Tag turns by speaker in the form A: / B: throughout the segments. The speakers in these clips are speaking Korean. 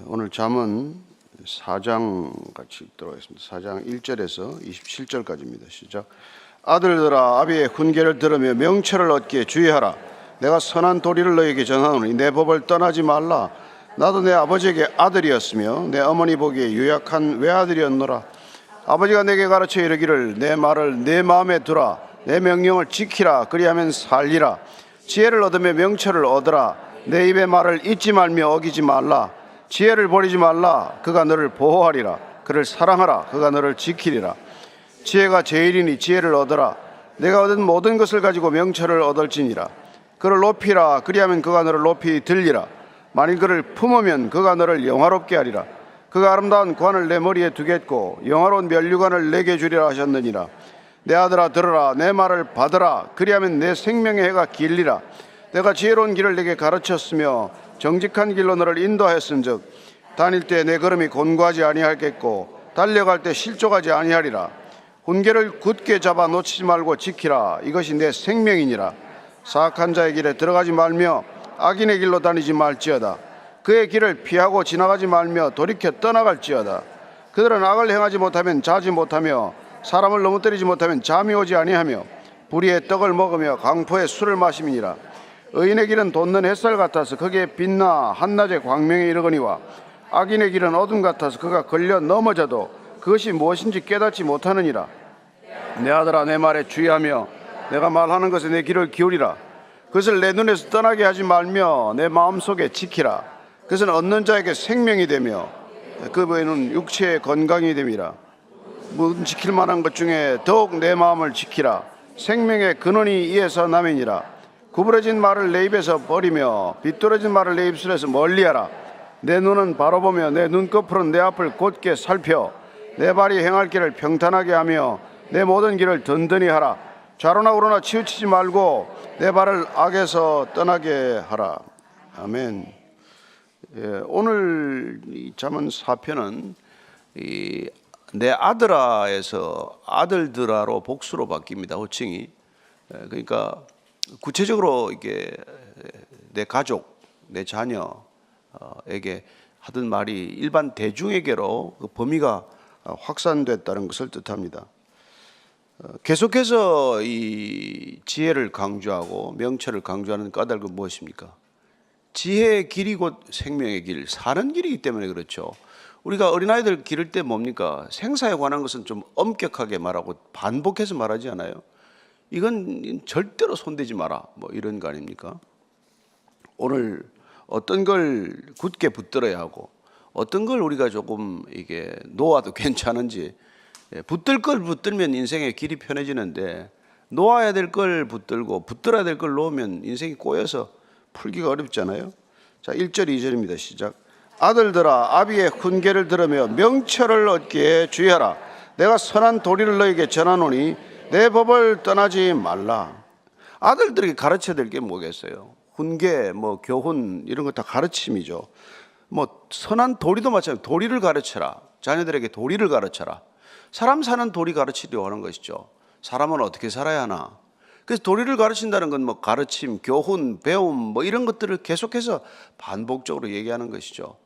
A: 오늘 잠언 4장 같이 읽도록 하겠습니다. 4장 1절에서 27절까지입니다. 시작. 아들들아, 아비의 훈계를 들으며 명철을 얻기에 주의하라. 내가 선한 도리를 너에게 전하노니 내 법을 떠나지 말라. 나도 내 아버지에게 아들이었으며 내 어머니 보기에 유약한 외아들이었노라. 아버지가 내게 가르쳐 이르기를 내 말을 내 마음에 두라. 내 명령을 지키라. 그리하면 살리라. 지혜를 얻으며 명철을 얻으라. 내 입의 말을 잊지 말며 어기지 말라. 지혜를 버리지 말라. 그가 너를 보호하리라. 그를 사랑하라. 그가 너를 지키리라. 지혜가 제일이니 지혜를 얻어라. 내가 얻은 모든 것을 가지고 명철을 얻을지니라. 그를 높이라. 그리하면 그가 너를 높이 들리라. 만일 그를 품으면 그가 너를 영화롭게 하리라. 그가 아름다운 관을 내 머리에 두겠고 영화로운 면류관을 내게 주리라 하셨느니라. 내 아들아, 들으라. 내 말을 받으라. 그리하면 내 생명의 해가 길리라. 내가 지혜로운 길을 내게 가르쳤으며 정직한 길로 너를 인도하였은즉 다닐 때 내 걸음이 곤고하지 아니하겠고 달려갈 때 실족하지 아니하리라. 훈계를 굳게 잡아 놓치지 말고 지키라. 이것이 내 생명이니라. 사악한 자의 길에 들어가지 말며 악인의 길로 다니지 말지어다. 그의 길을 피하고 지나가지 말며 돌이켜 떠나갈지어다. 그들은 악을 행하지 못하면 자지 못하며 사람을 넘어뜨리지 못하면 잠이 오지 아니하며 불의의 떡을 먹으며 강포의 술을 마심이니라. 의인의 길은 돋는 햇살 같아서 거기에 빛나 한낮의 광명에 이르거니와 악인의 길은 어둠 같아서 그가 걸려 넘어져도 그것이 무엇인지 깨닫지 못하느니라. 내 아들아, 내 말에 주의하며 내가 말하는 것에 내 귀를 기울이라. 그것을 내 눈에서 떠나게 하지 말며 내 마음속에 지키라. 그것은 얻는 자에게 생명이 되며 그 외에는 육체의 건강이 됨이라. 모든 지킬 만한 것 중에 더욱 내 마음을 지키라. 생명의 근원이 이에서 남이니라. 구부러진 말을 내 입에서 버리며 비뚤어진 말을 내 입술에서 멀리하라. 내 눈은 바로 보며 내 눈꺼풀은 내 앞을 곧게 살펴 내 발이 행할 길을 평탄하게 하며 내 모든 길을 든든히 하라. 좌로나 우로나 치우치지 말고 내 발을 악에서 떠나게 하라. 아멘. 오늘 이 잠언 4편은 내 아들아에서 아들들아로 복수로 바뀝니다. 호칭이. 그러니까 구체적으로 이게 내 가족, 내 자녀에게 하던 말이 일반 대중에게로 그 범위가 확산됐다는 것을 뜻합니다. 계속해서 이 지혜를 강조하고 명철을 강조하는 까닭은 무엇입니까? 지혜의 길이 곧 생명의 길, 사는 길이기 때문에 그렇죠. 우리가 어린아이들 기를 때 뭡니까? 생사에 관한 것은 좀 엄격하게 말하고 반복해서 말하지 않아요? 이건 절대로 손대지 마라, 뭐 이런 거 아닙니까? 오늘 어떤 걸 굳게 붙들어야 하고 어떤 걸 우리가 조금 이게 놓아도 괜찮은지, 붙들 걸 붙들면 인생의 길이 편해지는데 놓아야 될 걸 붙들고 붙들어야 될 걸 놓으면 인생이 꼬여서 풀기가 어렵잖아요. 자, 1절 2절입니다. 시작. 아들들아, 아비의 훈계를 들으며 명철을 얻기에 주의하라. 내가 선한 도리를 너에게 전하노니 내 법을 떠나지 말라. 아들들에게 가르쳐야 될 게 뭐겠어요? 훈계, 뭐 교훈 이런 거 다 가르침이죠. 뭐 선한 도리도 마찬가지로 도리를 가르쳐라. 자녀들에게 도리를 가르쳐라. 사람 사는 도리 가르치려고 하는 것이죠. 사람은 어떻게 살아야 하나. 그래서 도리를 가르친다는 건 뭐 가르침, 교훈, 배움 뭐 이런 것들을 계속해서 반복적으로 얘기하는 것이죠.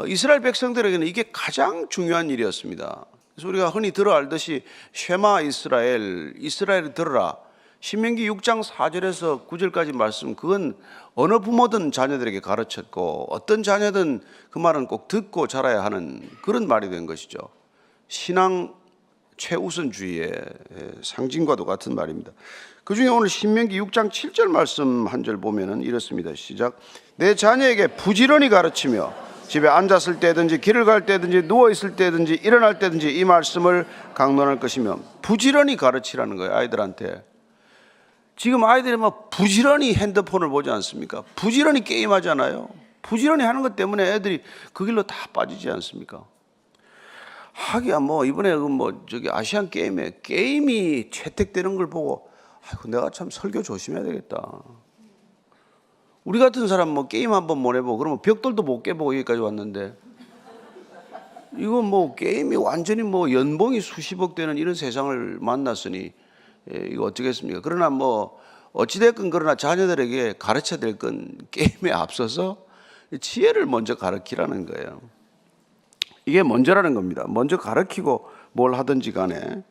A: 이스라엘 백성들에게는 이게 가장 중요한 일이었습니다. 그래서 우리가 흔히 들어 알듯이 쉐마 이스라엘, 이스라엘을 들어라. 신명기 6장 4절에서 9절까지 말씀, 그건 어느 부모든 자녀들에게 가르쳤고 어떤 자녀든 그 말은 꼭 듣고 자라야 하는 그런 말이 된 것이죠. 신앙 최우선주의의 상징과도 같은 말입니다. 그 중에 오늘 신명기 6장 7절 말씀 한 절 보면은 이렇습니다. 시작. 내 자녀에게 부지런히 가르치며 집에 앉았을 때든지 길을 갈 때든지 누워 있을 때든지 일어날 때든지 이 말씀을 강론할 것이며. 부지런히 가르치라는 거예요, 아이들한테. 지금 아이들이 막 부지런히 핸드폰을 보지 않습니까? 부지런히 게임하잖아요. 부지런히 하는 것 때문에 애들이 그 길로 다 빠지지 않습니까? 하기야 뭐 이번에 저기 아시안 게임에 게임이 채택되는 걸 보고 아이고, 내가 참 설교 조심해야 되겠다. 우리 같은 사람 뭐 게임 한번 못 해보고 그러면 벽돌도 못 깨보고 여기까지 왔는데, 이거 뭐 게임이 완전히 뭐 연봉이 수십억 되는 이런 세상을 만났으니 이거 어쩌겠습니까? 그러나 뭐 어찌됐건 그러나 자녀들에게 가르쳐야 될 건 게임에 앞서서 지혜를 먼저 가르치라는 거예요. 이게 먼저라는 겁니다. 먼저 가르치고 뭘 하든지 간에.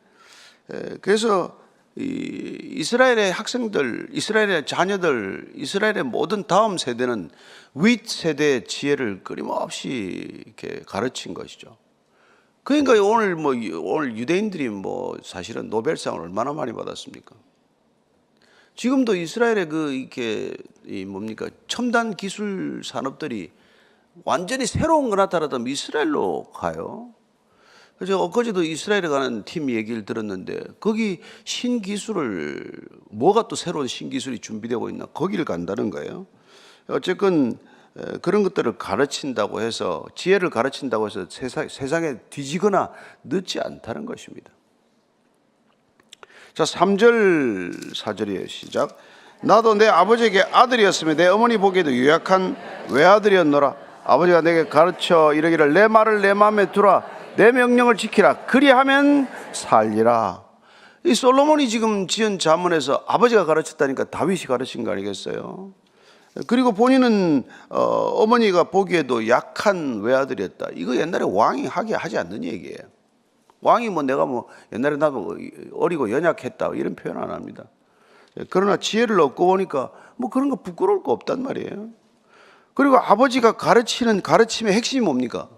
A: 그래서 이스라엘의 학생들, 이스라엘의 자녀들, 이스라엘의 모든 다음 세대는 윗 세대의 지혜를 끊임없이 이렇게 가르친 것이죠. 그러니까 오늘 유대인들이 사실은 노벨상을 얼마나 많이 받았습니까? 지금도 이스라엘의 이렇게 첨단 기술 산업들이 완전히 새로운 거 나타나면 이스라엘로 가요. 그래서 엊그제도 이스라엘에 가는 팀 얘기를 들었는데 거기 신기술을 뭐가 또 새로운 신기술이 준비되고 있나 거기를 간다는 거예요. 어쨌건 그런 것들을 가르친다고 해서 지혜를 가르친다고 해서 세상에 뒤지거나 늦지 않다는 것입니다. 자, 3절 4절이에요. 시작. 나도 내 아버지에게 아들이었으며 내 어머니 보기에도 유약한 외아들이었노라. 아버지가 내게 가르쳐 이르기를 내 말을 내 마음에 두라. 내 명령을 지키라. 그리하면 살리라. 이 솔로몬이 지금 지은 잠언에서 아버지가 가르쳤다니까 다윗이 가르친 거 아니겠어요? 그리고 본인은 어머니가 보기에도 약한 외아들이었다. 이거 옛날에 왕이 하지 않는 얘기예요. 왕이 내가 옛날에 나도 어리고 연약했다 이런 표현 안 합니다. 그러나 지혜를 얻고 보니까 그런 거 부끄러울 거 없단 말이에요. 그리고 아버지가 가르치는 가르침의 핵심이 뭡니까?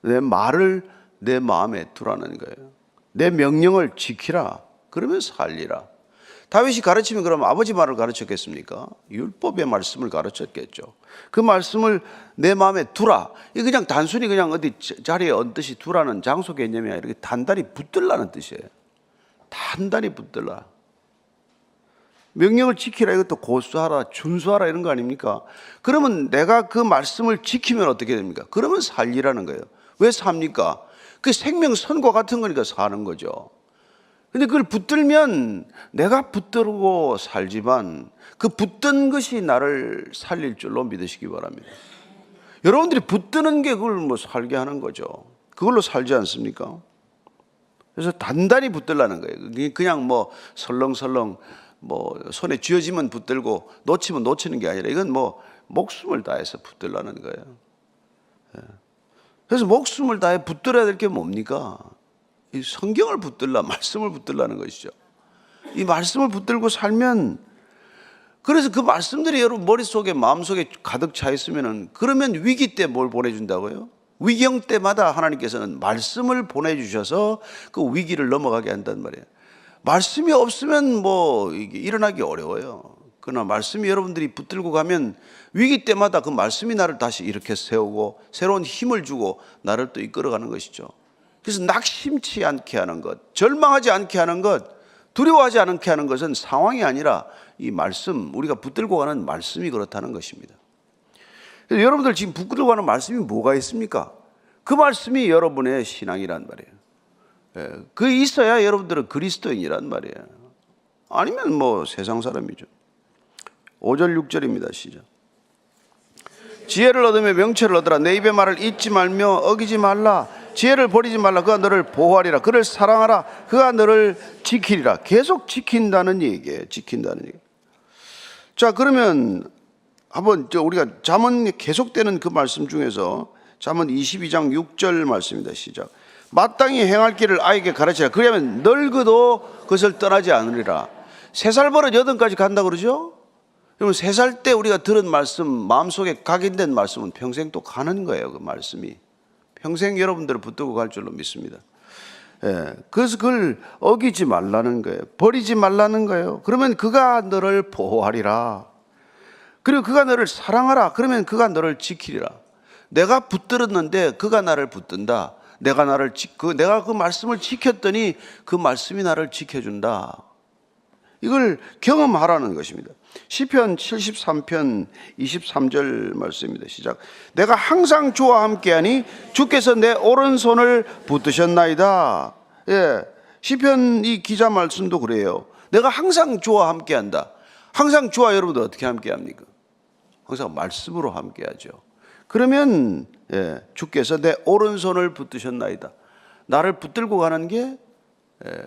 A: 내 말을 내 마음에 두라는 거예요. 내 명령을 지키라. 그러면 살리라. 다윗이 가르치면 그럼 아버지 말을 가르쳤겠습니까? 율법의 말씀을 가르쳤겠죠. 그 말씀을 내 마음에 두라. 이 그냥 단순히 그냥 어디 자리에 얹듯이 두라는 장소 개념이 아니라 이렇게 단단히 붙들라는 뜻이에요. 단단히 붙들라. 명령을 지키라. 이것도 고수하라, 준수하라 이런 거 아닙니까? 그러면 내가 그 말씀을 지키면 어떻게 됩니까? 그러면 살리라는 거예요. 왜 삽니까? 그 생명선과 같은 거니까 사는 거죠. 근데 그걸 붙들면 내가 붙들고 살지만 그 붙든 것이 나를 살릴 줄로 믿으시기 바랍니다. 여러분들이 붙드는 게 그걸 살게 하는 거죠. 그걸로 살지 않습니까? 그래서 단단히 붙들라는 거예요. 그냥 설렁설렁 손에 쥐어지면 붙들고 놓치면 놓치는 게 아니라 이건 목숨을 다해서 붙들라는 거예요. 그래서 목숨을 다해 붙들어야 될 게 뭡니까? 이 성경을 붙들라, 말씀을 붙들라는 것이죠. 이 말씀을 붙들고 살면, 그래서 그 말씀들이 여러분 머릿속에 마음속에 가득 차 있으면은, 그러면 위기 때 뭘 보내준다고요? 위경 때마다 하나님께서는 말씀을 보내주셔서 그 위기를 넘어가게 한단 말이에요. 말씀이 없으면 이게 일어나기 어려워요. 그러나 말씀이 여러분들이 붙들고 가면 위기 때마다 그 말씀이 나를 다시 이렇게 세우고 새로운 힘을 주고 나를 또 이끌어가는 것이죠. 그래서 낙심치 않게 하는 것, 절망하지 않게 하는 것, 두려워하지 않게 하는 것은 상황이 아니라 이 말씀, 우리가 붙들고 가는 말씀이 그렇다는 것입니다. 그래서 여러분들 지금 붙들고 가는 말씀이 뭐가 있습니까? 그 말씀이 여러분의 신앙이란 말이에요. 그 있어야 여러분들은 그리스도인이란 말이에요. 아니면 세상 사람이죠. 5절 6절입니다. 시작. 지혜를 얻으며 명철을 얻으라. 내 입의 말을 잊지 말며 어기지 말라. 지혜를 버리지 말라. 그가 너를 보호하리라. 그를 사랑하라. 그가 너를 지키리라. 계속 지킨다는 얘기예요. 지킨다는 얘기. 자, 그러면 한번 우리가 잠언 계속되는 그 말씀 중에서 잠언 22장 6절 말씀입니다. 시작. 마땅히 행할 길을 아이에게 가르치라. 그러면 늙어도 그것을 떠나지 않으리라. 3살 버릇 8까지 간다 그러죠? 여러분 3살 때 우리가 들은 말씀, 마음속에 각인된 말씀은 평생 또 가는 거예요. 그 말씀이 평생 여러분들을 붙들고 갈 줄로 믿습니다. 그래서 그걸 어기지 말라는 거예요. 버리지 말라는 거예요. 그러면 그가 너를 보호하리라. 그리고 그가 너를 사랑하라. 그러면 그가 너를 지키리라. 내가 붙들었는데 그가 나를 붙든다. 내가 그 말씀을 지켰더니 그 말씀이 나를 지켜준다. 이걸 경험하라는 것입니다. 시편 73편 23절 말씀입니다. 시작. 내가 항상 주와 함께하니 주께서 내 오른손을 붙드셨나이다. 시편 이 기자 말씀도 그래요. 내가 항상 주와 함께한다. 항상 주와 여러분들 어떻게 함께합니까? 항상 말씀으로 함께하죠. 그러면 주께서 내 오른손을 붙드셨나이다. 나를 붙들고 가는 게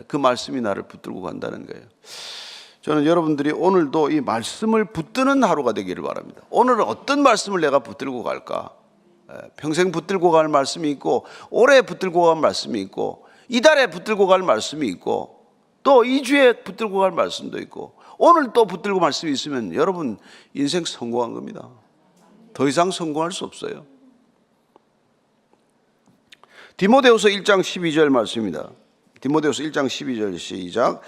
A: 그 말씀이 나를 붙들고 간다는 거예요. 저는 여러분들이 오늘도 이 말씀을 붙드는 하루가 되기를 바랍니다. 오늘은 어떤 말씀을 내가 붙들고 갈까? 평생 붙들고 갈 말씀이 있고, 올해 붙들고 갈 말씀이 있고, 이달에 붙들고 갈 말씀이 있고, 또 2주에 붙들고 갈 말씀도 있고, 오늘 또 붙들고 말씀이 있으면 여러분 인생 성공한 겁니다. 더 이상 성공할 수 없어요. 디모데후서 1장 12절 말씀입니다. 디모데후서 1장 12절 시작.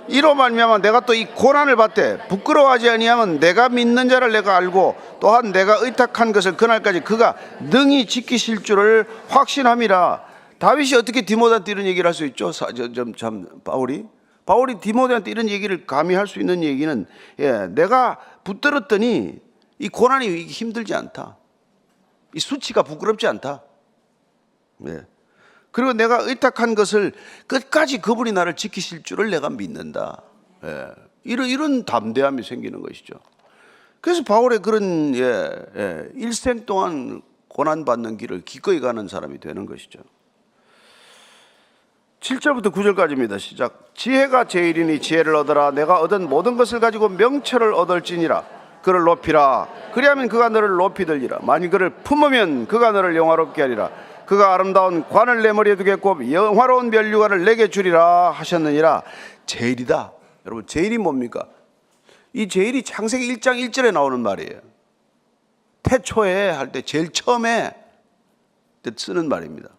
A: 이로 말미암아 내가 또 이 고난을 받되 부끄러워하지 아니하면 내가 믿는 자를 내가 알고 또한 내가 의탁한 것을 그날까지 그가 능히 지키실 줄을 확신함이라. 다윗이 어떻게 디모데한테 이런 얘기를 할 수 있죠? 바울이 디모데한테 이런 얘기를 감히 할 수 있는 얘기는, 내가 붙들었더니 이 고난이 힘들지 않다, 이 수치가 부끄럽지 않다, 그리고 내가 의탁한 것을 끝까지 그분이 나를 지키실 줄을 내가 믿는다. 이런 담대함이 생기는 것이죠. 그래서 바울의 그런 일생 동안 고난받는 길을 기꺼이 가는 사람이 되는 것이죠. 7절부터 9절까지입니다. 시작. 지혜가 제일이니 지혜를 얻어라. 내가 얻은 모든 것을 가지고 명철을 얻을지니라. 그를 높이라. 그리하면 그가 너를 높이 들리라. 만일 그를 품으면 그가 너를 영화롭게 하리라. 그가 아름다운 관을 내 머리에 두겠고 영화로운 면류관을 내게 주리라 하셨느니라. 제일이다. 여러분, 제일이 뭡니까? 이 제일이 창세기 1장 1절에 나오는 말이에요. 태초에 할 때 제일 처음에 쓰는 말입니다.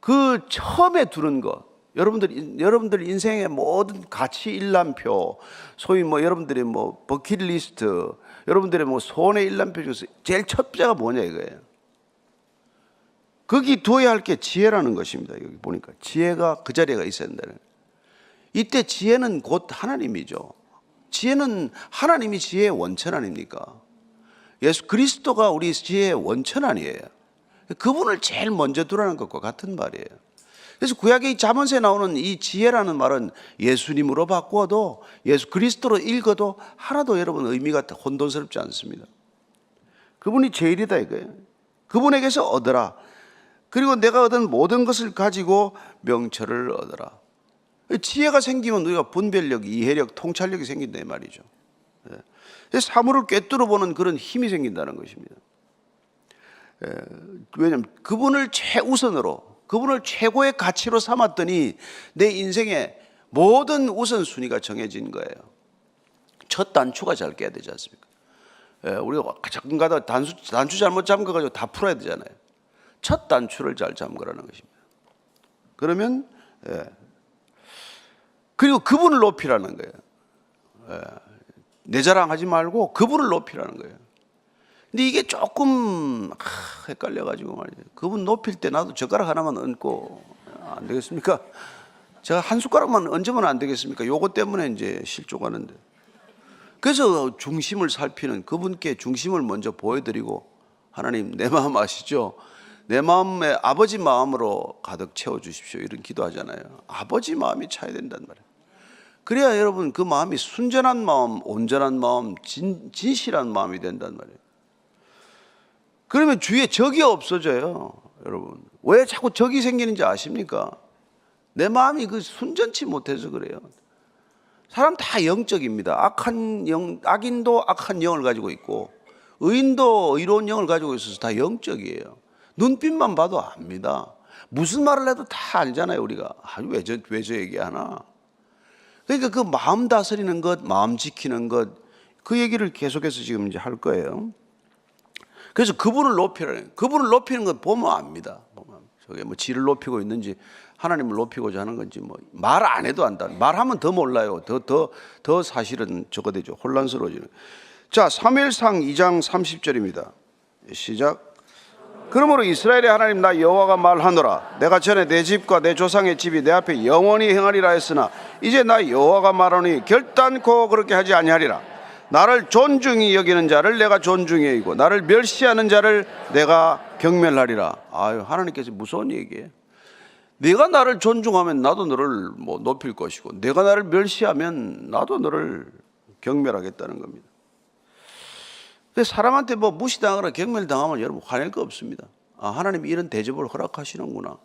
A: 그 처음에 두는 것, 여러분들 인생의 모든 가치 일람표, 소위 여러분들의 버킷리스트, 여러분들의 소원의 일람표 중에서 제일 첫째가 뭐냐 이거예요. 거기 두어야 할 게 지혜라는 것입니다. 여기 보니까 지혜가 그 자리에 있어야 된다는. 이때 지혜는 곧 하나님이죠. 지혜는 하나님이 지혜의 원천 아닙니까? 예수 그리스도가 우리 지혜의 원천 아니에요. 그분을 제일 먼저 두라는 것과 같은 말이에요. 그래서 구약의 잠언서에 나오는 이 지혜라는 말은 예수님으로 바꾸어도, 예수 그리스도로 읽어도 하나도 여러분 의미가 혼돈스럽지 않습니다. 그분이 제일이다 이거예요. 그분에게서 얻어라. 그리고 내가 얻은 모든 것을 가지고 명철을 얻어라. 지혜가 생기면 우리가 분별력, 이해력, 통찰력이 생긴다 이 말이죠. 사물을 꿰뚫어 보는 그런 힘이 생긴다는 것입니다. 왜냐하면 그분을 최우선으로, 그분을 최고의 가치로 삼았더니 내 인생의 모든 우선순위가 정해진 거예요. 첫 단추가 잘 깨야 되지 않습니까? 우리가 가끔가다 단추 잘못 잠가가지고 다 풀어야 되잖아요. 첫 단추를 잘 잠그라는 것입니다. 그러면 그리고 그분을 높이라는 거예요. 내 자랑하지 말고 그분을 높이라는 거예요. 근데 이게 조금 헷갈려가지고 말이죠. 그분 높일 때 나도 젓가락 하나만 얹고 안 되겠습니까? 제가 한 숟가락만 얹으면 안 되겠습니까? 요거 때문에 이제 실족하는데. 그래서 중심을 살피는, 그분께 중심을 먼저 보여드리고, 하나님 내 마음 아시죠? 내 마음에 아버지 마음으로 가득 채워주십시오, 이런 기도하잖아요. 아버지 마음이 차야 된단 말이에요. 그래야 여러분 그 마음이 순전한 마음, 온전한 마음, 진실한 마음이 된단 말이에요. 그러면 주위에 적이 없어져요. 여러분 왜 자꾸 적이 생기는지 아십니까? 내 마음이 순전치 못해서 그래요. 사람 다 영적입니다. 악인도 악한 영을 가지고 있고, 의인도 의로운 영을 가지고 있어서 다 영적이에요. 눈빛만 봐도 압니다. 무슨 말을 해도 다 알잖아요. 우리가 왜 저 얘기하나. 그러니까 그 마음 다스리는 것, 마음 지키는 것, 그 얘기를 계속해서 지금 이제 할 거예요. 그래서 그분을 높이라는, 그분을 높이는 것 보면 압니다. 저게 지를 높이고 있는지 하나님을 높이고자 하는 건지 말 안 해도 안다. 말하면 더 몰라요. 더 사실은 저거 되죠. 혼란스러워지는. 자, 사무엘상 2장 30절입니다. 시작. 그러므로 이스라엘의 하나님 나 여호와가 말하노라. 내가 전에 내 집과 내 조상의 집이 내 앞에 영원히 행하리라 했으나 이제 나 여호와가 말하노니 결단코 그렇게 하지 아니하리라. 나를 존중히 여기는 자를 내가 존중히 여기고 나를 멸시하는 자를 내가 경멸하리라. 아유, 하나님께서 무서운 얘기예요. 네가 나를 존중하면 나도 너를 높일 것이고, 내가 나를 멸시하면 나도 너를 경멸하겠다는 겁니다. 사람한테 무시당하거나 경멸당하면 여러분 화낼 거 없습니다. 아, 하나님이 이런 대접을 허락하시는구나.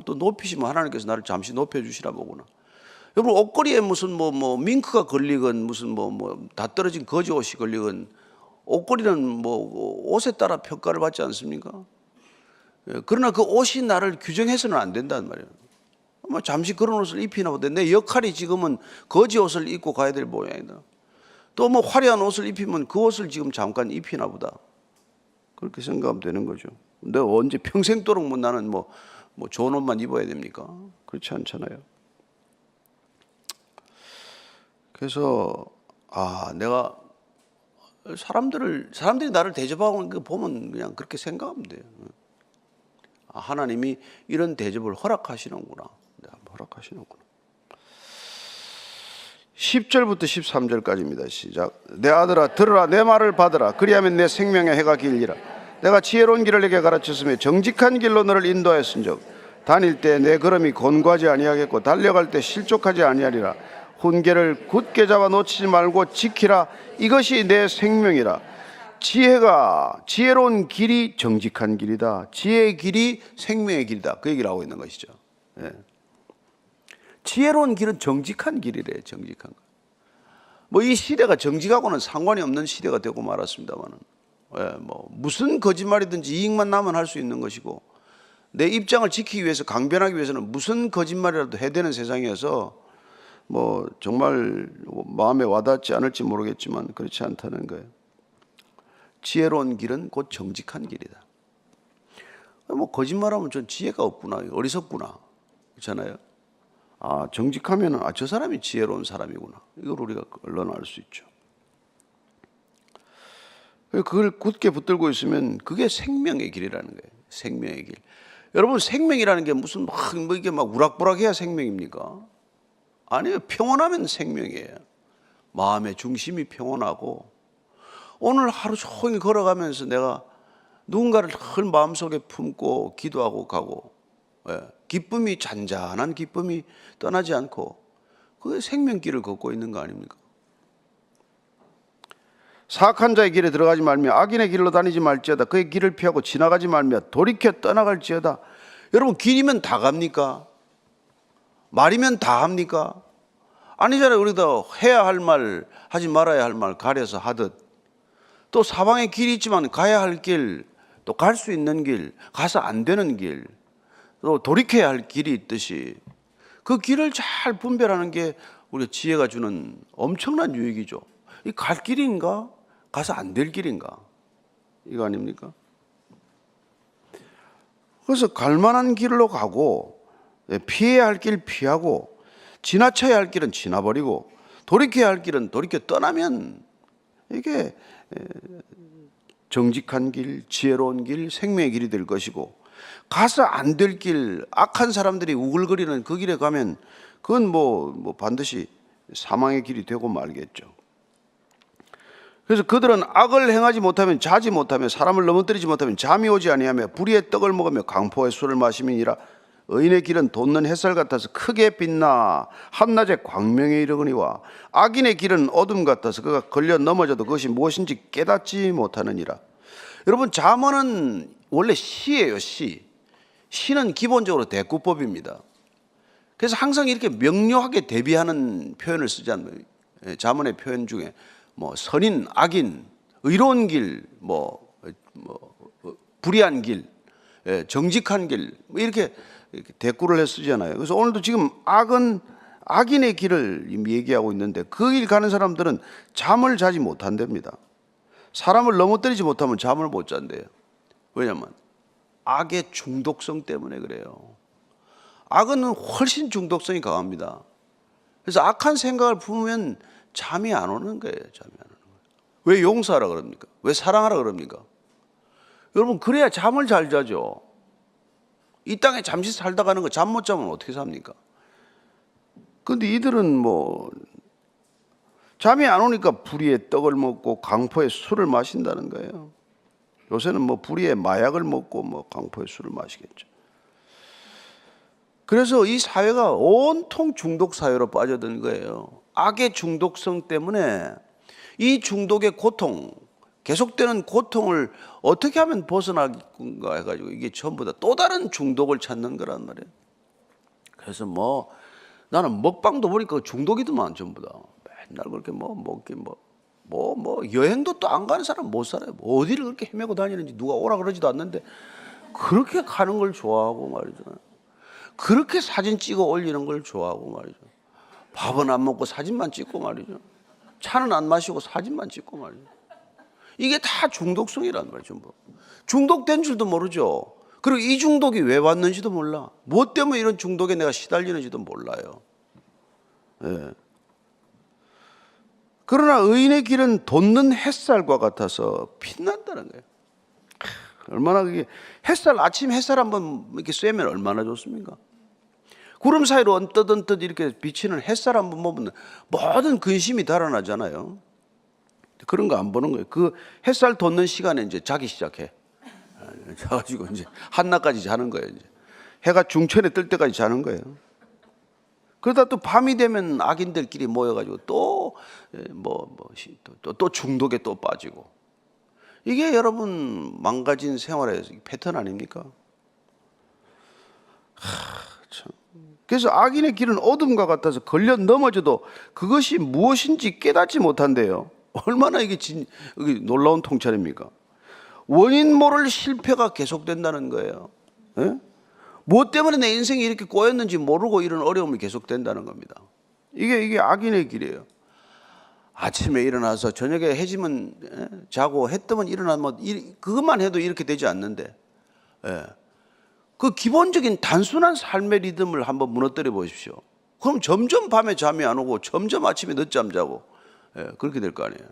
A: 또 높이시면 하나님께서 나를 잠시 높여주시나 보구나. 여러분 옷걸이에 무슨 뭐 밍크가 걸리건 무슨 뭐 다 떨어진 거지 옷이 걸리건 옷걸이는 뭐 옷에 따라 평가를 받지 않습니까? 예, 그러나 그 옷이 나를 규정해서는 안 된단 말이에요. 뭐 잠시 그런 옷을 입히나 보다. 내 역할이 지금은 거지 옷을 입고 가야 될 모양이다. 또 뭐 화려한 옷을 입히면 그 옷을 지금 잠깐 입히나 보다. 그렇게 생각하면 되는 거죠. 내가 언제 평생도록 뭐 나는 뭐 좋은 옷만 입어야 됩니까? 그렇지 않잖아요. 그래서 내가 사람들이 나를 대접하고 그 보면 그냥 그렇게 생각하면 돼요. 하나님이 이런 대접을 허락하시는구나. 허락하시는구나. 10절부터 13절까지입니다. 시작. 내 아들아 들으라, 내 말을 받으라. 그리하면 내 생명의 해가 길리라. 내가 지혜로운 길을 내게 가르쳤으며 정직한 길로 너를 인도하였은즉 다닐 때 내 걸음이 곤고하지 아니하겠고 달려갈 때 실족하지 아니하리라. 훈계를 굳게 잡아 놓치지 말고 지키라. 이것이 내 생명이라. 지혜로운 길이 정직한 길이다. 지혜의 길이 생명의 길이다. 그 얘기를 하고 있는 것이죠. 예. 지혜로운 길은 정직한 길이래요. 정직한 거. 뭐 이 시대가 정직하고는 상관이 없는 시대가 되고 말았습니다만은, 뭐 무슨 거짓말이든지 이익만 나면 할 수 있는 것이고, 내 입장을 지키기 위해서 강변하기 위해서는 무슨 거짓말이라도 해야 되는 세상이어서 뭐 정말 마음에 와닿지 않을지 모르겠지만 그렇지 않다는 거예요. 지혜로운 길은 곧 정직한 길이다. 뭐 거짓말하면 전 지혜가 없구나, 어리석구나, 그렇잖아요. 정직하면 저 사람이 지혜로운 사람이구나, 이걸 우리가 얼른 알 수 있죠. 그걸 굳게 붙들고 있으면 그게 생명의 길이라는 거예요. 생명의 길. 여러분, 생명이라는 게 무슨 이게 막 우락부락해야 생명입니까? 아니에요. 평온하면 생명이에요. 마음의 중심이 평온하고, 오늘 하루 종일 걸어가면서 내가 누군가를 늘 마음속에 품고 기도하고 가고, 기쁨이, 잔잔한 기쁨이 떠나지 않고, 그게 생명길을 걷고 있는 거 아닙니까? 사악한 자의 길에 들어가지 말며 악인의 길로 다니지 말지어다. 그의 길을 피하고 지나가지 말며 돌이켜 떠나갈지어다. 여러분, 길이면 다 갑니까? 말이면 다 합니까? 아니잖아요. 우리도 해야 할 말, 하지 말아야 할 말 가려서 하듯, 또 사방에 길이 있지만 가야 할 길, 또 갈 수 있는 길, 가서 안 되는 길, 또 돌이켜야 할 길이 있듯이 그 길을 잘 분별하는 게 우리가 지혜가 주는 엄청난 유익이죠. 이 갈 길인가? 가서 안 될 길인가? 이거 아닙니까? 그래서 갈 만한 길로 가고, 피해야 할 길 피하고, 지나쳐야 할 길은 지나버리고, 돌이켜야 할 길은 돌이켜 떠나면 이게 정직한 길, 지혜로운 길, 생명의 길이 될 것이고, 가서 안 될 길, 악한 사람들이 우글거리는 그 길에 가면 그건 뭐 반드시 사망의 길이 되고 말겠죠. 그래서 그들은 악을 행하지 못하면, 자지 못하며, 사람을 넘어뜨리지 못하면 잠이 오지 아니하며 불의의 떡을 먹으며 강포의 술을 마시미니라. 의인의 길은 돋는 햇살 같아서 크게 빛나 한낮에 광명에 이르거니와 악인의 길은 어둠 같아서 그가 걸려 넘어져도 그것이 무엇인지 깨닫지 못하느니라. 여러분, 잠언은 원래 시예요. 시는 기본적으로 대꾸법입니다. 그래서 항상 이렇게 명료하게 대비하는 표현을 쓰지 않나요? 잠언의 표현 중에 뭐 선인, 악인, 의로운 길, 불의한 길, 정직한 길, 이렇게 대꾸를 쓰잖아요. 그래서 오늘도 지금 악인의 길을 얘기하고 있는데, 그 길 가는 사람들은 잠을 자지 못한답니다. 사람을 넘어뜨리지 못하면 잠을 못 잔대요. 왜냐하면 악의 중독성 때문에 그래요. 악은 훨씬 중독성이 강합니다. 그래서 악한 생각을 품으면 잠이 안 오는 거예요. 잠이 안 오는 거예요. 왜 용서하라 그럽니까? 왜 사랑하라 그럽니까? 여러분, 그래야 잠을 잘 자죠. 이 땅에 잠시 살다 가는 거 잠 못 자면 어떻게 삽니까? 근데 이들은 잠이 안 오니까 불의의 떡을 먹고 강포의 술을 마신다는 거예요. 요새는 불의의 마약을 먹고 강포의 술을 마시겠죠. 그래서 이 사회가 온통 중독 사회로 빠져든 거예요. 악의 중독성 때문에 이 중독의 고통, 계속되는 고통을 어떻게 하면 벗어나는가 해가지고 이게 전부 다 또 다른 중독을 찾는 거란 말이에요. 그래서 나는 먹방도 보니까 중독이더만 전부 다. 맨날 그렇게 먹기 여행도 또 안 가는 사람 못 살아요. 어디를 그렇게 헤매고 다니는지 누가 오라 그러지도 않는데 그렇게 가는 걸 좋아하고 말이죠. 그렇게 사진 찍어 올리는 걸 좋아하고 말이죠. 밥은 안 먹고 사진만 찍고 말이죠. 차는 안 마시고 사진만 찍고 말이죠. 이게 다 중독성이란 말이죠. 중독된 줄도 모르죠. 그리고 이 중독이 왜 왔는지도 몰라. 무엇 때문에 이런 중독에 내가 시달리는지도 몰라요. 예. 그러나 의인의 길은 돋는 햇살과 같아서 빛난다는 거예요. 얼마나 그게 아침 햇살 한번 이렇게 쐬면 얼마나 좋습니까? 구름 사이로 언뜻 이렇게 비치는 햇살 한번 보면 모든 근심이 달아나잖아요. 그런 거 안 보는 거예요. 그 햇살 돋는 시간에 이제 자기 시작해. 자가지고 이제 한낮까지 자는 거예요. 이제 해가 중천에 뜰 때까지 자는 거예요. 그러다 또 밤이 되면 악인들끼리 모여가지고 또 중독에 또 빠지고. 이게 여러분 망가진 생활의 패턴 아닙니까? 참. 그래서 악인의 길은 어둠과 같아서 걸려 넘어져도 그것이 무엇인지 깨닫지 못한대요. 얼마나 이게 놀라운 통찰입니까? 원인 모를 실패가 계속된다는 거예요. 예? 무엇 때문에 내 인생이 이렇게 꼬였는지 모르고 이런 어려움이 계속된다는 겁니다. 이게 악인의 길이에요. 아침에 일어나서 저녁에 해지면 자고 해 뜨면 일어나면 그것만 해도 이렇게 되지 않는데, 예. 그 기본적인 단순한 삶의 리듬을 한번 무너뜨려 보십시오. 그럼 점점 밤에 잠이 안 오고 점점 아침에 늦잠 자고, 예, 그렇게 될 거 아니에요.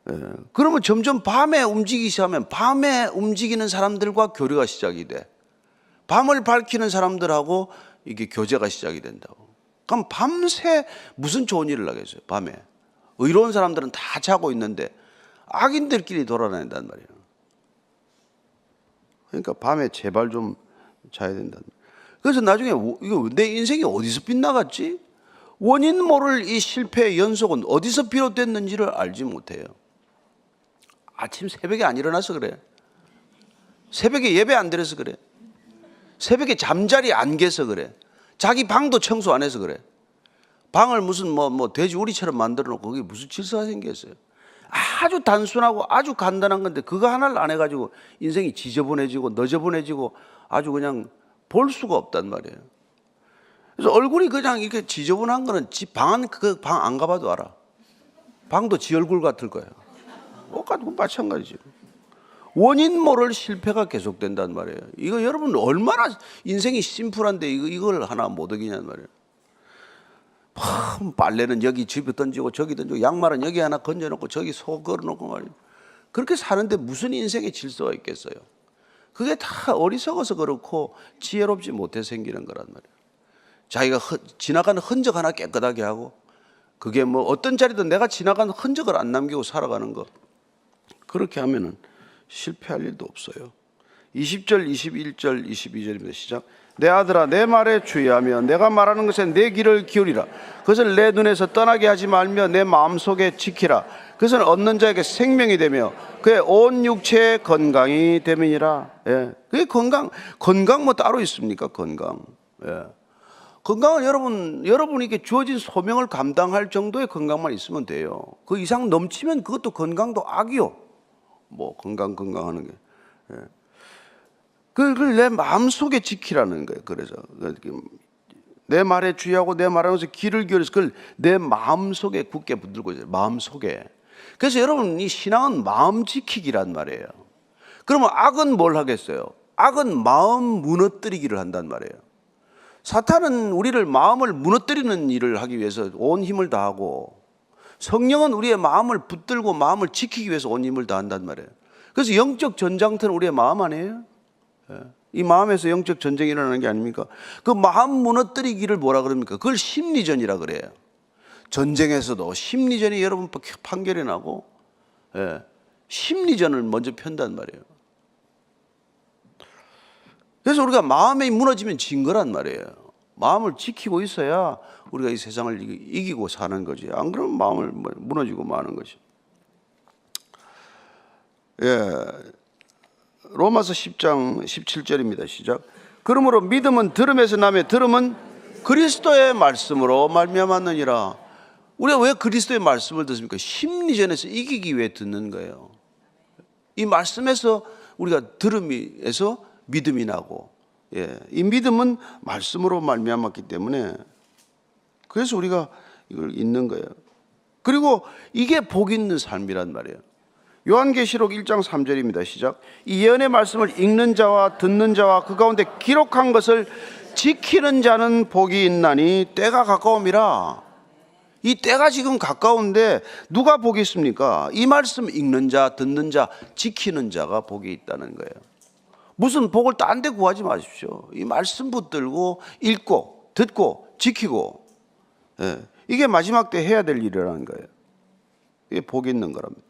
A: 예, 그러면 점점 밤에 움직이기 시작하면 밤에 움직이는 사람들과 교류가 시작이 돼. 밤을 밝히는 사람들하고 이게 교제가 시작이 된다고. 그럼 밤새 무슨 좋은 일을 하겠어요? 밤에 의로운 사람들은 다 자고 있는데 악인들끼리 돌아다닌단 말이에요. 그러니까 밤에 제발 좀 자야 된단 말이에요. 그래서 나중에 이거 내 인생이 어디서 빗나갔지? 원인 모를 이 실패의 연속은 어디서 비롯됐는지를 알지 못해요. 아침 새벽에 안 일어나서 그래. 새벽에 예배 안 드려서 그래. 새벽에 잠자리 안 깨서 그래. 자기 방도 청소 안 해서 그래. 방을 무슨 돼지우리처럼 만들어 놓고 거기 무슨 질서가 생겼어요. 아주 단순하고 아주 간단한 건데 그거 하나를 안 해가지고 인생이 지저분해지고 너저분해지고 아주 그냥 볼 수가 없단 말이에요. 그래서 얼굴이 그냥 이렇게 지저분한 거는 그 방 안 가봐도 알아. 방도 지 얼굴 같을 거예요. 똑같고 마찬가지죠. 원인 모를 실패가 계속된단 말이에요. 이거 여러분 얼마나 인생이 심플한데 이걸 하나 못 이기냔 말이에요. 빨래는 여기 집에 던지고 저기 던지고 양말은 여기 하나 건져놓고 저기 소 걸어놓고 말이에요. 그렇게 사는데 무슨 인생의 질서가 있겠어요? 그게 다 어리석어서 그렇고 지혜롭지 못해 생기는 거란 말이에요. 자기가 지나가는 흔적 하나 깨끗하게 하고 그게 어떤 자리든 내가 지나가는 흔적을 안 남기고 살아가는 거, 그렇게 하면은 실패할 일도 없어요. 20절, 21절, 22절입니다. 시작. 내 아들아 내 말에 주의하며 내가 말하는 것에 내 귀를 기울이라. 그것을 내 눈에서 떠나게 하지 말며 내 마음속에 지키라. 그것은 얻는 자에게 생명이 되며 그의 온 육체의 건강이 됨이니라. 예. 그게 건강 따로 있습니까? 건강. 예. 건강은 여러분에게 주어진 소명을 감당할 정도의 건강만 있으면 돼요. 그 이상 넘치면 그것도 건강도 악이요. 건강하는 게. 예. 그걸 내 마음속에 지키라는 거예요. 그래서 내 말에 주의하고 내 말하는 것에 귀를 기울여서 그걸 내 마음속에 굳게 붙들고 있어요. 마음속에. 그래서 여러분 이 신앙은 마음 지키기란 말이에요. 그러면 악은 뭘 하겠어요? 악은 마음 무너뜨리기를 한단 말이에요. 사탄은 우리를 마음을 무너뜨리는 일을 하기 위해서 온 힘을 다하고, 성령은 우리의 마음을 붙들고 마음을 지키기 위해서 온 힘을 다한단 말이에요. 그래서 영적 전장터는 우리의 마음 아니에요? 이 마음에서 영적 전쟁이 일어나는 게 아닙니까? 그 마음 무너뜨리기를 뭐라 그럽니까? 그걸 심리전이라 그래요. 전쟁에서도 심리전이 여러분 판결이 나고, 심리전을 먼저 편단 말이에요. 그래서 우리가 마음이 무너지면 진 거란 말이에요. 마음을 지키고 있어야 우리가 이 세상을 이기고 사는 거지. 안 그러면 마음을 무너지고 마는 것이. 로마서 10장 17절입니다. 시작. 그러므로 믿음은 들음에서 나며 들음은 그리스도의 말씀으로 말미암았느니라. 우리가 왜 그리스도의 말씀을 듣습니까? 심리전에서 이기기 위해 듣는 거예요. 이 말씀에서 우리가 들음에서 믿음이 나고, 이 믿음은 말씀으로 말미암았기 때문에 그래서 우리가 이걸 읽는 거예요. 그리고 이게 복 있는 삶이란 말이에요. 요한계시록 1장 3절입니다. 시작. 이 예언의 말씀을 읽는 자와 듣는 자와 그 가운데 기록한 것을 지키는 자는 복이 있나니 때가 가까움이라. 이 때가 지금 가까운데 누가 복이 있습니까? 이 말씀 읽는 자, 듣는 자, 지키는 자가 복이 있다는 거예요. 무슨 복을 딴 데 구하지 마십시오. 이 말씀 붙들고 읽고 듣고 지키고, 이게 마지막 때 해야 될 일이라는 거예요. 이게 복이 있는 거랍니다.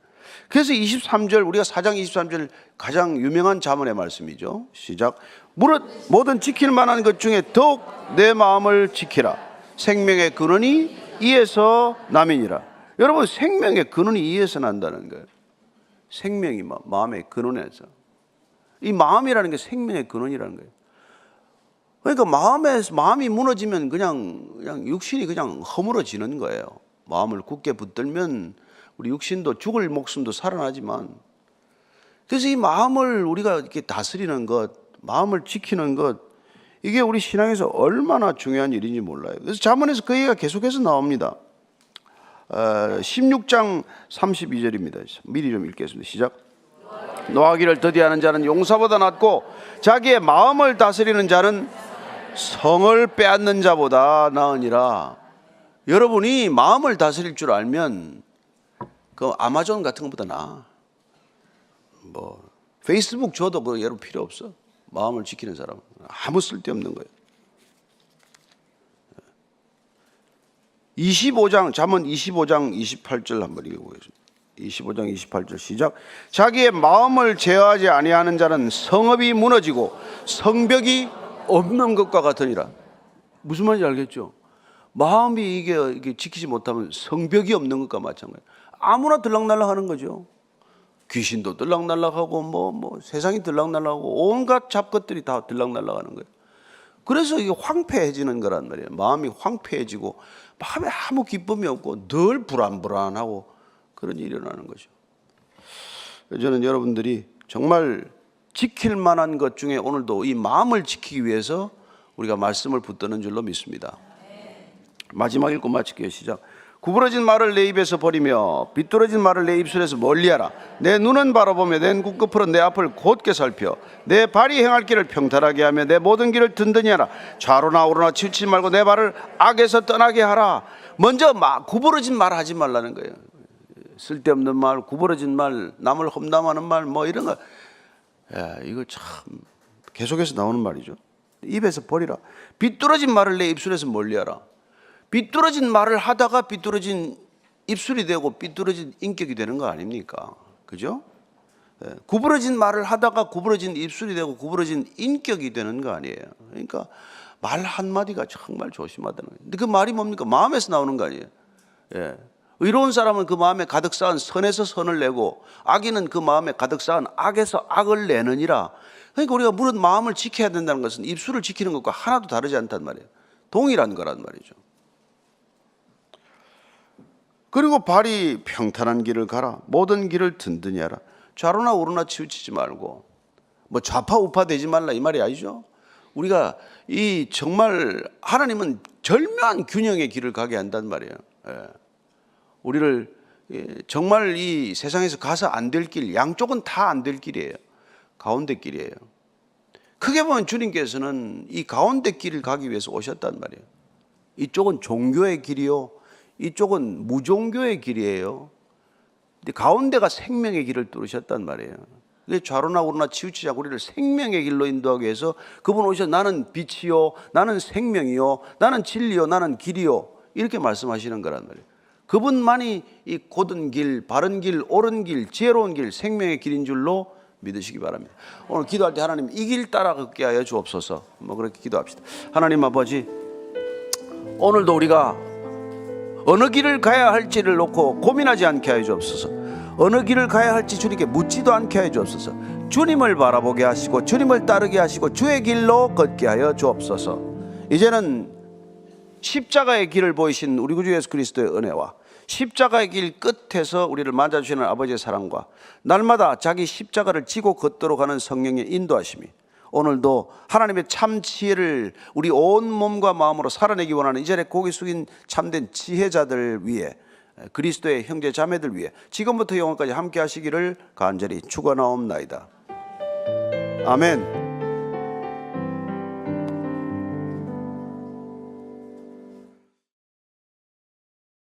A: 그래서 23절, 우리가 4장 23절 가장 유명한 잠언의 말씀이죠. 시작. 모든 지킬 만한 것 중에 더욱 내 마음을 지키라. 생명의 근원이 이에서 남이니라. 여러분, 생명의 근원이 이에서 난다는 거예요. 생명이 마음의 근원에서. 이 마음이라는 게 생명의 근원이라는 거예요. 그러니까 마음이 무너지면 그냥 육신이 그냥 허물어지는 거예요. 마음을 굳게 붙들면 우리 육신도 죽을 목숨도 살아나지만, 그래서 이 마음을 우리가 이렇게 다스리는 것, 마음을 지키는 것, 이게 우리 신앙에서 얼마나 중요한 일인지 몰라요. 그래서 잠언에서 그 얘기가 계속해서 나옵니다. 16장 32절입니다. 미리 좀 읽겠습니다. 시작. 노하기를 더디하는 자는 용사보다 낫고 자기의 마음을 다스리는 자는 성을 빼앗는 자보다 나으니라. 여러분이 마음을 다스릴 줄 알면 그 아마존 같은 것보다 나아. 뭐 페이스북 줘도 그 여러분 필요 없어. 마음을 지키는 사람은 아무 쓸데없는 거예요. 25장 잠언 25장 28절 한번 읽어보겠습니다. 25장 28절 시작. 자기의 마음을 제어하지 아니하는 자는 성읍이 무너지고 성벽이 없는 것과 같으니라. 무슨 말인지 알겠죠? 마음이 이게 지키지 못하면 성벽이 없는 것과 마찬가지예요. 아무나 들락날락 하는 거죠. 귀신도 들락날락하고 뭐 세상이 들락날락하고 온갖 잡것들이 다 들락날락하는 거예요. 그래서 이게 황폐해지는 거란 말이에요. 마음이 황폐해지고 마음에 아무 기쁨이 없고 늘 불안불안하고 그런 일이 일어나는 거죠. 저는 여러분들이 정말 지킬 만한 것 중에 오늘도 이 마음을 지키기 위해서 우리가 말씀을 붙드는 줄로 믿습니다. 마지막 읽고 마칠게요. 시작. 구부러진 말을 내 입에서 버리며 비뚤어진 말을 내 입술에서 멀리하라. 내 눈은 바라보며 내 눈꺼풀은 내 앞을 곧게 살펴 내 발이 행할 길을 평탄하게 하며 내 모든 길을 든든히 하라. 좌로나 우로나 치우치지 말고 내 발을 악에서 떠나게 하라. 먼저 구부러진 말 하지 말라는 거예요. 쓸데없는 말, 구부러진 말, 남을 험담하는 말, 뭐 이런 거, 이거 참 계속해서 나오는 말이죠. 입에서 버리라. 비뚤어진 말을 내 입술에서 멀리하라. 비뚤어진 말을 하다가 비뚤어진 입술이 되고 비뚤어진 인격이 되는 거 아닙니까? 그죠? 구부러진 말을 하다가 구부러진 입술이 되고 구부러진 인격이 되는 거 아니에요. 그러니까 말 한마디가 정말 조심하다는 거예요. 근데 그 말이 뭡니까? 마음에서 나오는 거 아니에요. 의로운 사람은 그 마음에 가득 쌓은 선에서 선을 내고 악인은 그 마음에 가득 쌓은 악에서 악을 내느니라. 그러니까 우리가 물은 마음을 지켜야 된다는 것은 입술을 지키는 것과 하나도 다르지 않단 말이에요. 동일한 거란 말이죠. 그리고 발이 평탄한 길을 가라. 모든 길을 든든히 하라. 좌로나 우로나 치우치지 말고 뭐 좌파 우파 되지 말라 이 말이 아니죠. 우리가 이 정말 하나님은 절묘한 균형의 길을 가게 한단 말이에요. 우리를 정말 이 세상에서 가서 안 될 길, 양쪽은 다 안 될 길이에요. 가운데 길이에요. 크게 보면 주님께서는 이 가운데 길을 가기 위해서 오셨단 말이에요. 이쪽은 종교의 길이요, 이쪽은 무종교의 길이에요. 근데 가운데가 생명의 길을 뚫으셨단 말이에요. 좌로나 우로나 치우치지 않고 우리를 생명의 길로 인도하기 위해서 그분 오셔서 나는 빛이요, 나는 생명이요, 나는 진리요, 나는 길이요 이렇게 말씀하시는 거란 말이에요. 그분만이 이 곧은 길, 바른 길, 옳은 길, 지혜로운 길, 생명의 길인 줄로 믿으시기 바랍니다. 오늘 기도할 때 하나님 이 길 따라 걷게 하여 주옵소서. 뭐 그렇게 기도합시다. 하나님 아버지, 오늘도 우리가 어느 길을 가야 할지를 놓고 고민하지 않게 하여 주옵소서. 어느 길을 가야 할지 주님께 묻지도 않게 하여 주옵소서. 주님을 바라보게 하시고 주님을 따르게 하시고 주의 길로 걷게 하여 주옵소서. 이제는 십자가의 길을 보이신 우리 구주 예수 그리스도의 은혜와 십자가의 길 끝에서 우리를 맞아주시는 아버지의 사랑과 날마다 자기 십자가를 지고 걷도록 하는 성령의 인도하심이 오늘도 하나님의 참 지혜를 우리 온 몸과 마음으로 살아내기 원하는 이 자리에 고개 숙인 참된 지혜자들 위해, 그리스도의 형제 자매들 위해 지금부터 영원까지 함께 하시기를 간절히 축원하옵나이다. 아멘.